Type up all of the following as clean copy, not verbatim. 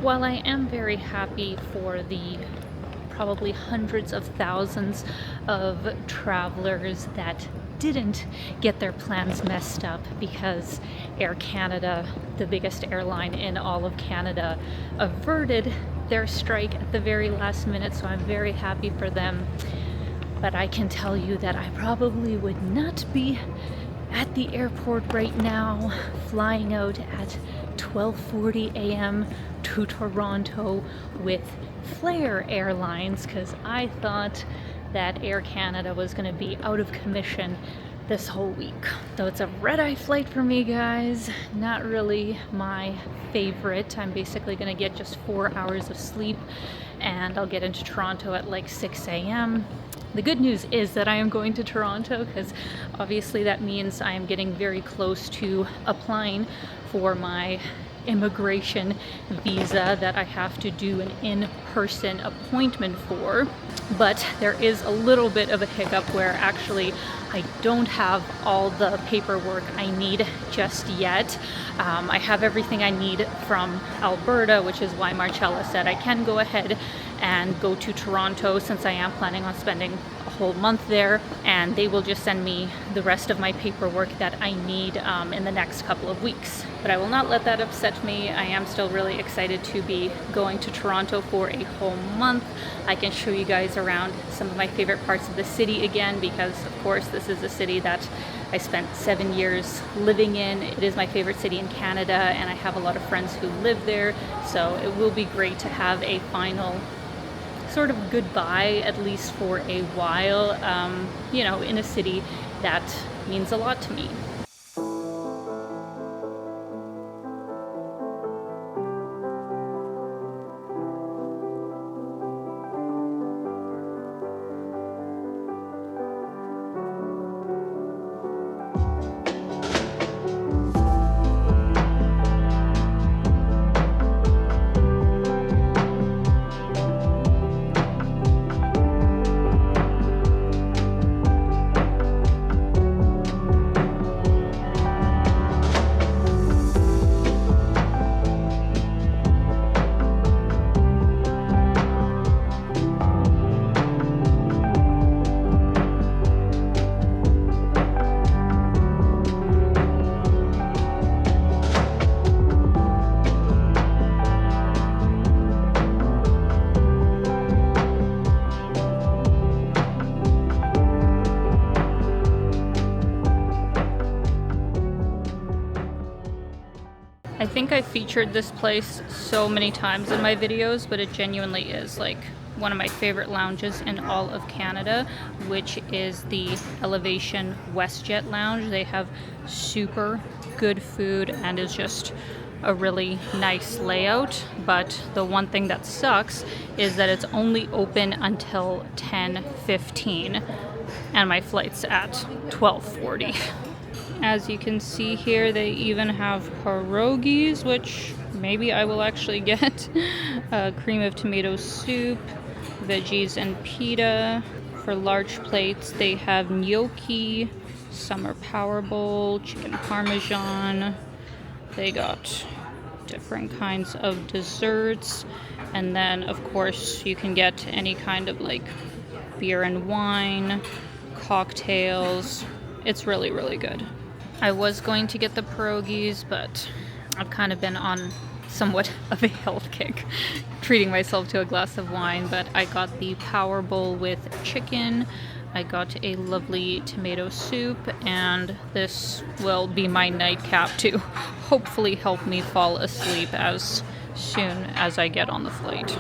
While I am very happy for the probably hundreds of thousands of travelers that didn't get their plans messed up because Air Canada, the biggest airline in all of Canada, averted their strike at the very last minute, so I'm very happy for them. But I can tell you that I probably would not be at the airport right now, flying out at 12:40 a.m. to Toronto with Flair Airlines, because I thought that Air Canada was going to be out of commission this whole week. Though it's a red-eye flight for me, guys. Not really my favorite. I'm basically going to get just 4 hours of sleep, and I'll get into Toronto at like 6 a.m. The good news is that I am going to Toronto, because obviously that means I am getting very close to applying for my immigration visa that I have to do an in-person appointment for. But there is a little bit of a hiccup where actually I don't have all the paperwork I need just yet. I have everything I need from Alberta, which is why Marcella said I can go ahead and go to Toronto, since I am planning on spending a whole month there, and they will just send me the rest of my paperwork that I need in the next couple of weeks. But I will not let that upset me. I am still really excited to be going to Toronto for a whole month. I can show you guys around some of my favorite parts of the city again, because of course this is a city that I spent 7 years living in. It is my favorite city in Canada, and I have a lot of friends who live there, so it will be great to have a final sort of goodbye, at least for a while, in a city that means a lot to me. I think I featured this place so many times in my videos, but it genuinely is like one of my favorite lounges in all of Canada, which is the Elevation WestJet Lounge. They have super good food and is just a really nice layout, but the one thing that sucks is that it's only open until 10:15 and my flight's at 12:40. As you can see here, they even have pierogies, which maybe I will actually get. Cream of tomato soup, veggies and pita. For large plates, they have gnocchi, summer power bowl, chicken parmesan. They got different kinds of desserts. And then, of course, you can get any kind of like beer and wine, cocktails. It's really, really good. I was going to get the pierogies, but I've kind of been on somewhat of a health kick, treating myself to a glass of wine, but I got the power bowl with chicken. I got a lovely tomato soup, and this will be my nightcap to hopefully help me fall asleep as soon as I get on the flight.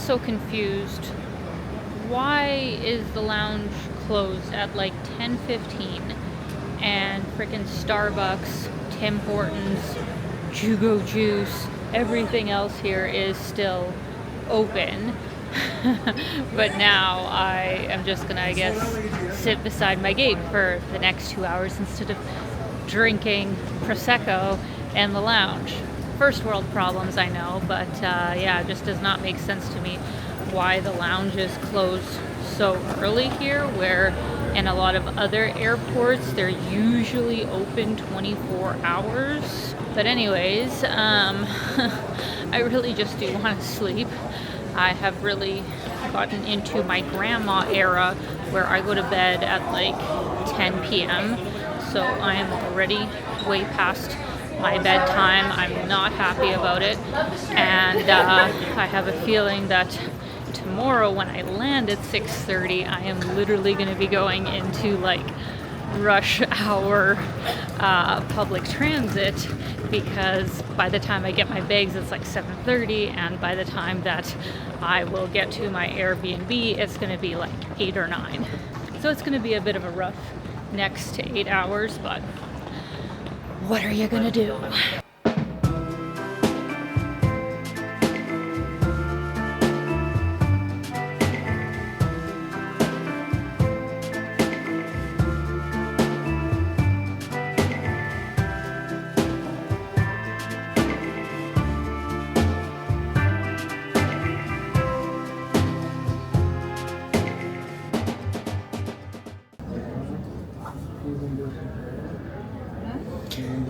so confused. Why is the lounge closed at like 10:15 and freaking Starbucks, Tim Hortons, Jugo Juice, everything else here is still open? But now I am just gonna, I guess, sit beside my gate for the next 2 hours instead of drinking Prosecco in the lounge. First world problems, I know, but yeah, it just does not make sense to me why the lounges close so early here, where in a lot of other airports they're usually open 24 hours. But anyways, I really just do want to sleep. I have really gotten into my grandma era where I go to bed at like 10 p.m. So I am already way past my bedtime. I'm not happy about it. And I have a feeling that tomorrow when I land at 6:30, I am literally going to be going into like rush hour public transit, because by the time I get my bags it's like 7:30, and by the time that I will get to my Airbnb it's going to be like 8 or 9. So it's going to be a bit of a rough next 8 hours, but what are you going to do?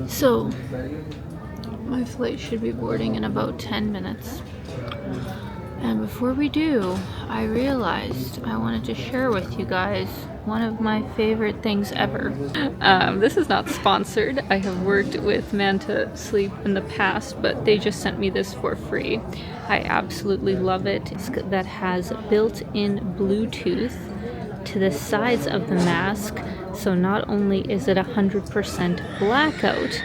So, my flight should be boarding in about 10 minutes. And before we do, I realized I wanted to share with you guys one of my favorite things ever. This is not sponsored. I have worked with Manta Sleep in the past, but they just sent me this for free. I absolutely love it. That has built-in Bluetooth to the sides of the mask, so not only is it 100% blackout,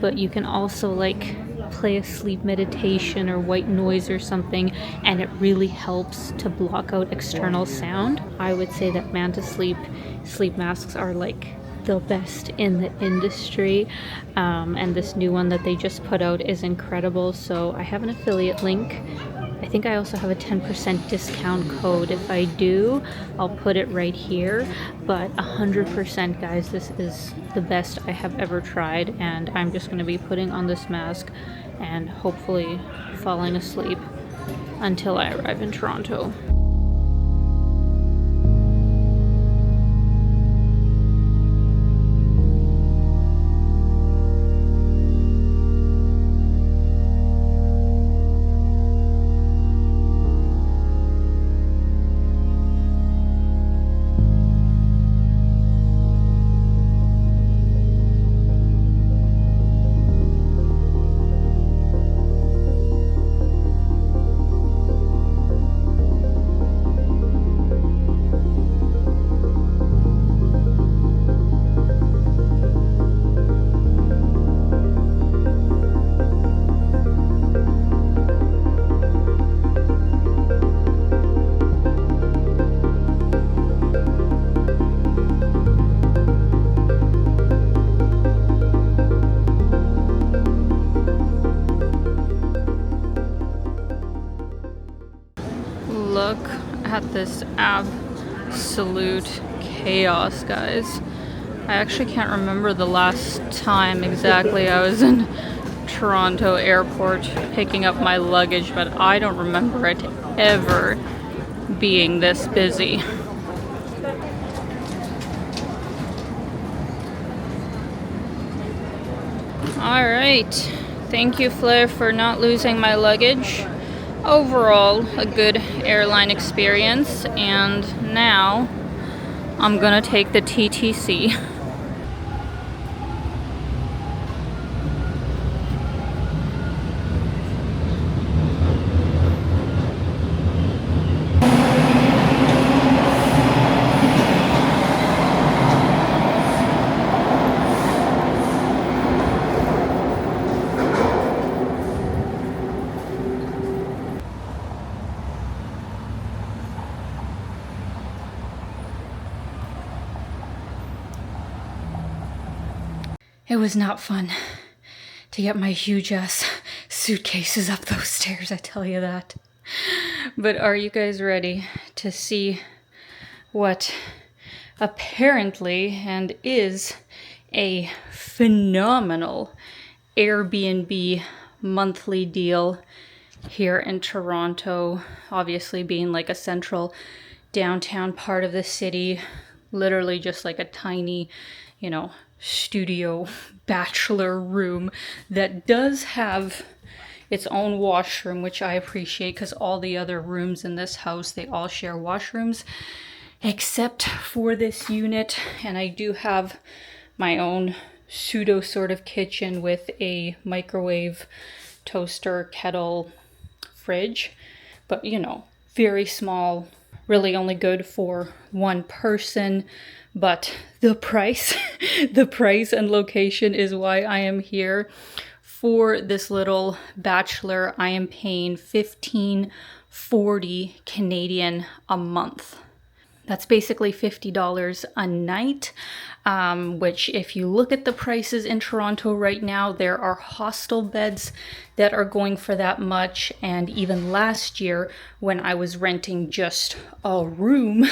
but you can also like play a sleep meditation or white noise or something, and it really helps to block out external sound. I would say that Manta sleep masks are like the best in the industry, and this new one that they just put out is incredible. So I have an affiliate link. I think I also have a 10% discount code. If I do, I'll put it right here. But 100%, guys, this is the best I have ever tried, and I'm just going to be putting on this mask and hopefully falling asleep until I arrive in Toronto. Look at this absolute chaos, guys. I actually can't remember the last time exactly I was in Toronto airport picking up my luggage, but I don't remember it ever being this busy. Alright, thank you, Flair, for not losing my luggage. Overall, a good airline experience, and now I'm gonna take the TTC. It was not fun to get my huge ass suitcases up those stairs, I tell you that. But are you guys ready to see what apparently and is a phenomenal Airbnb monthly deal here in Toronto? Obviously being like a central downtown part of the city, literally just like a tiny, studio bachelor room that does have its own washroom, which I appreciate because all the other rooms in this house, they all share washrooms except for this unit. And I do have my own pseudo sort of kitchen with a microwave, toaster, kettle, fridge, but very small, really only good for one person. But the price, the price and location is why I am here. For this little bachelor, I am paying $15.40 Canadian a month. That's basically $50 a night, which if you look at the prices in Toronto right now, there are hostel beds that are going for that much. And even last year when I was renting just a room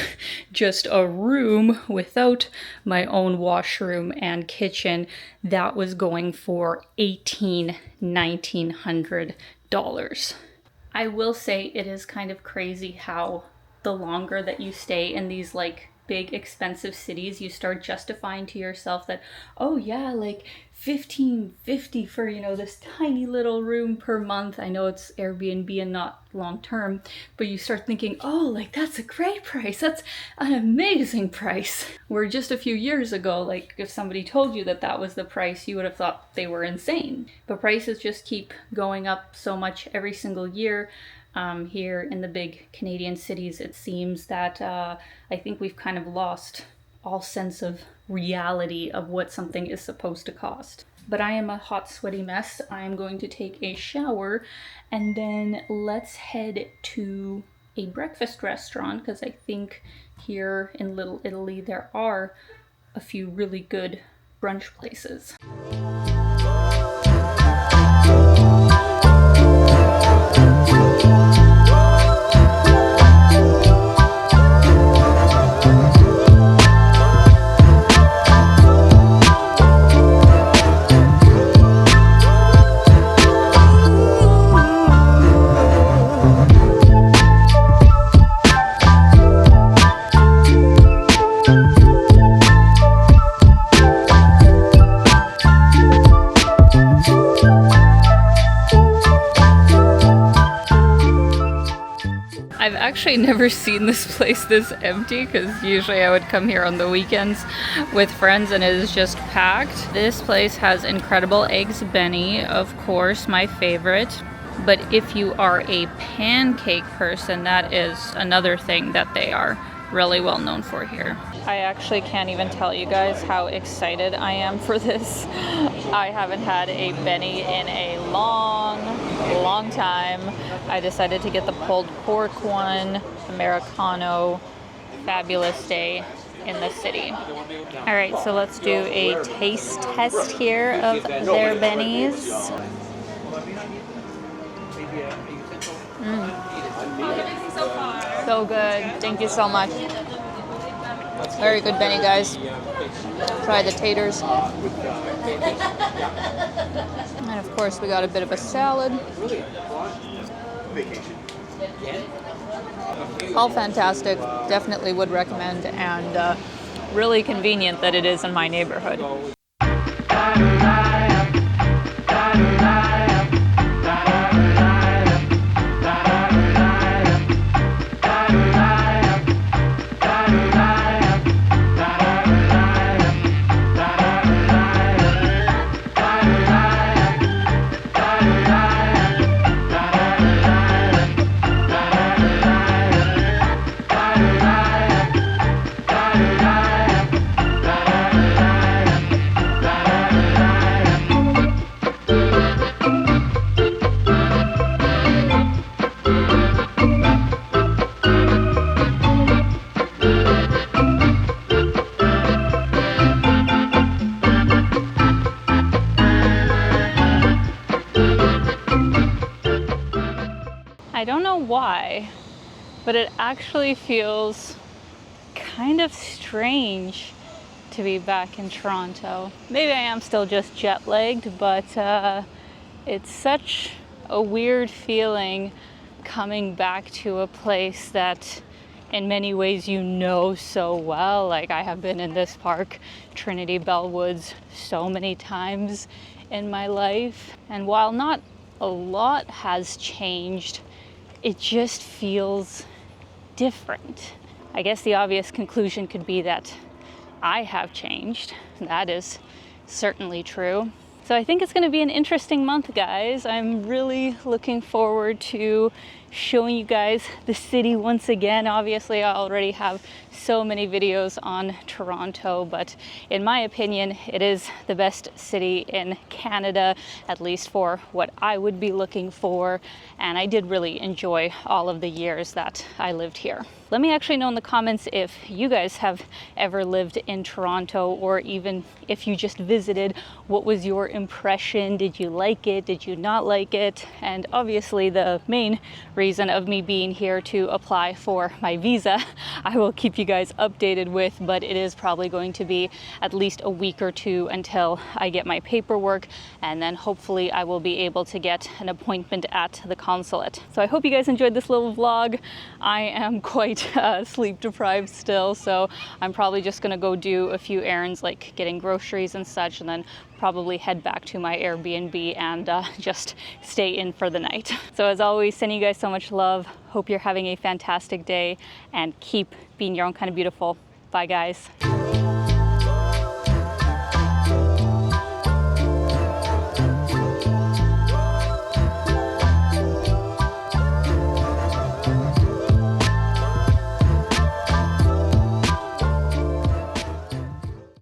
without my own washroom and kitchen, that was going for $1,900. I will say it is kind of crazy how the longer that you stay in these like big expensive cities, you start justifying to yourself that, oh yeah, like $15.50 for this tiny little room per month. I know it's Airbnb and not long term, but you start thinking, oh, like that's a great price, that's an amazing price. Where just a few years ago, like if somebody told you that that was the price, you would have thought they were insane. But prices just keep going up so much every single year. Here in the big Canadian cities, it seems that I think we've kind of lost all sense of reality of what something is supposed to cost. But I am a hot, sweaty mess. I'm going to take a shower and then let's head to a breakfast restaurant, because I think here in Little Italy there are a few really good brunch places. I've actually never seen this place this empty, because usually I would come here on the weekends with friends and it is just packed. This place has incredible eggs benny, of course, my favorite. But if you are a pancake person, that is another thing that they are really well known for here. I actually can't even tell you guys how excited I am for this. I haven't had a benny in a long time. I decided to get the pulled pork one, Americano. Fabulous day in the city. All right, so let's do a taste test here of their bennies. So good. Thank you so much. Very good benny, guys. Try the taters. And of course, we got a bit of a salad. All fantastic. Definitely would recommend, and really convenient that it is in my neighborhood. I don't know why, but it actually feels kind of strange to be back in Toronto. Maybe I am still just jet lagged, but it's such a weird feeling coming back to a place that in many ways you know so well. Like, I have been in this park, Trinity Bellwoods, so many times in my life, and while not a lot has changed, it just feels different. I guess the obvious conclusion could be that I have changed. That is certainly true. So I think it's going to be an interesting month, guys. I'm really looking forward to showing you guys the city once again. Obviously, I already have so many videos on Toronto, but in my opinion, it is the best city in Canada, at least for what I would be looking for. And I did really enjoy all of the years that I lived here. Let me actually know in the comments if you guys have ever lived in Toronto, or even if you just visited, what was your impression? Did you like it? Did you not like it? And obviously the main reason of me being here to apply for my visa, I will keep you guys updated with, but it is probably going to be at least a week or two until I get my paperwork, and then hopefully I will be able to get an appointment at the consulate. So I hope you guys enjoyed this little vlog. I am quite sleep deprived still, so I'm probably just gonna go do a few errands like getting groceries and such, and then probably head back to my Airbnb and just stay in for the night. So as always, sending you guys so much love. Hope you're having a fantastic day and keep being your own kind of beautiful. Bye guys.